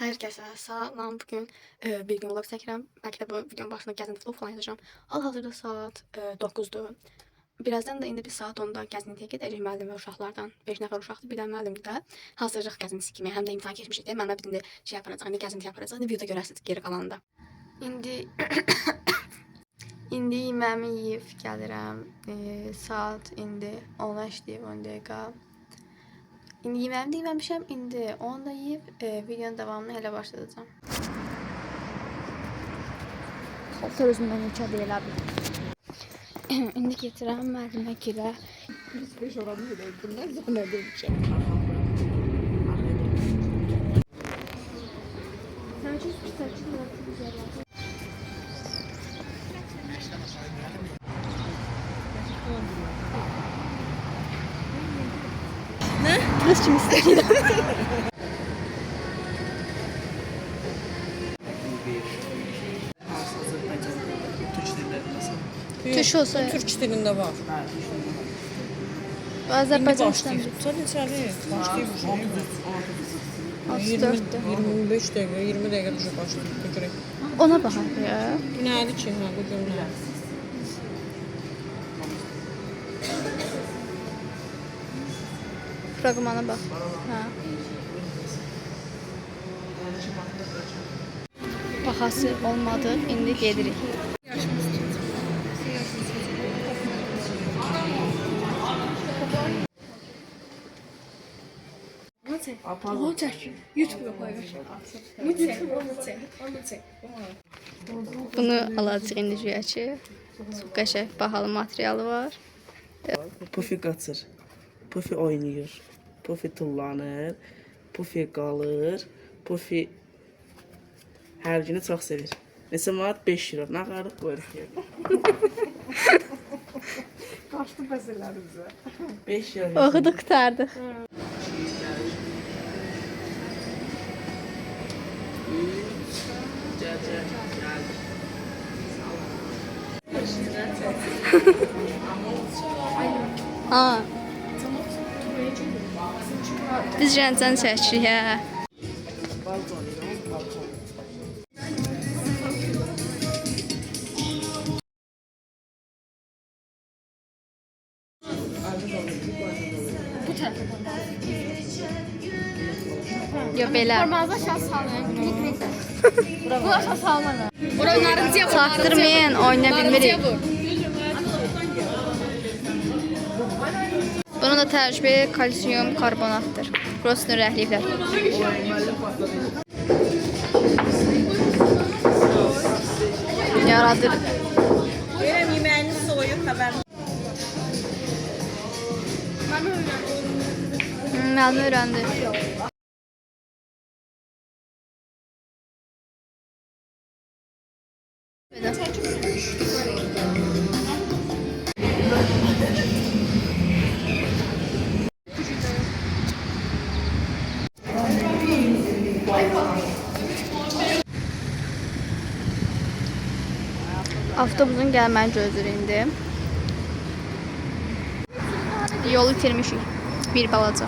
Herkese salam. Bugün bir gün vlog çəkirəm. Bəlkə də bu videonun başında gəzinti vlog falan yazacağım. Hal-hazırda saat 9'dur. Birazdan da indi bir saat 10'da gəzintiyə gedəcək müəllim və uşaqlardan. 5 nəfər uşaqdır, bir də müəllim də hazırlıq gəzintisi kimi. Həm də imtahan keçmişik deyə mənə bir də şey aparacaq, indi gəzinti yapacaq. İndi videoda görərsiniz geri qalanda. İndi yeməğimi yeyib gəlirəm. Saat indi 10-a işləyib 10 dəqiqə. İndi yeməğimi də yeməmişəm. İndi onu da yeyib videonun davamını elə başlayacağam. Otur özümdən neçə deyil abi. İndi getirəm müəllimə girə. Biz 5 oranı edək. Bunlar zannədir ki. Sən çox pis Ne? Kız kim istəyir? Türk olsa Türk dilində var. Azərbaycan başlayır. Tabii içəri. Başlayır. 34'dür. 25 dəqiqə, 20 dəqiqə düşüb başlayır. Görək. Ona baxaq ya. Nədir ki, hə, bu görünür. Fragmana bax. Hə. Baxası olmadı. İndi gedirik. Onu çək. YouTube'a paylaş. Onu çək. Bunu alacaq indi güyaçı. Çox qəşəng, bahalı materialı var. Pufi qaçır. Pufi oynayır. Pufi tullanır. Pufi qalır. Pufi hər günü çox sevir. Neçə manat? 5 euro. Nə qarıq qoyuruq yerə. Qaçdı məsələrimizə. 5 euro. Oxuduq, qurtardıq. Gəl. Ha. Biz rəncən çəkirik, hə. Yo, belə. Formanızı aşağı salın. Bunu aşağı salmana. Bura narıncıya vur. Çaktırmayın, oyna bilmirik. Bunun da tərkibi kalsiyum karbonatdır. Burasını rəhliyiblər. Yaradır. Görəm yeməyiniz soyub xəbər. Müəllim öyrəndi. Avtobusun gəlməni gözləyir indi. Yolu itirmişik. Bir balaca.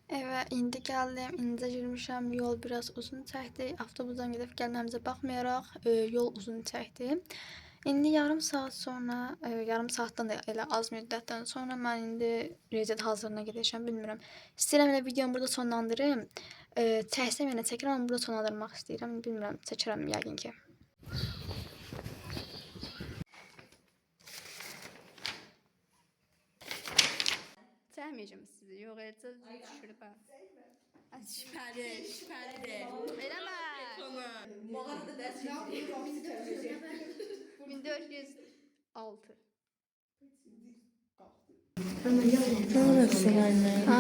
Evet, indi gəldim. İndi girmişəm. Yol biraz uzun çəkdi. Avtobusdan gedib gəlməmizə baxmayaraq yol uzun çəkdi. İndi yarım saat sonra, yarım saatdan da elə az müddətdən sonra mən indi riyaziyyat hazırlığına gedəcəm, bilmirəm. İstəyirəm elə videomu burada sonlandırım. Çəksəm yenə çəkirəm, amma burada sonlandırmaq istəyirəm. Bilmirəm, çəkirəm yəqin ki. Çəkməyəcəm sizi, yox, eləcə düşürüb ha. Şübhəli. Eləmə. Mağarada dərs keçirik. 1406. Sonrası anne. Ha?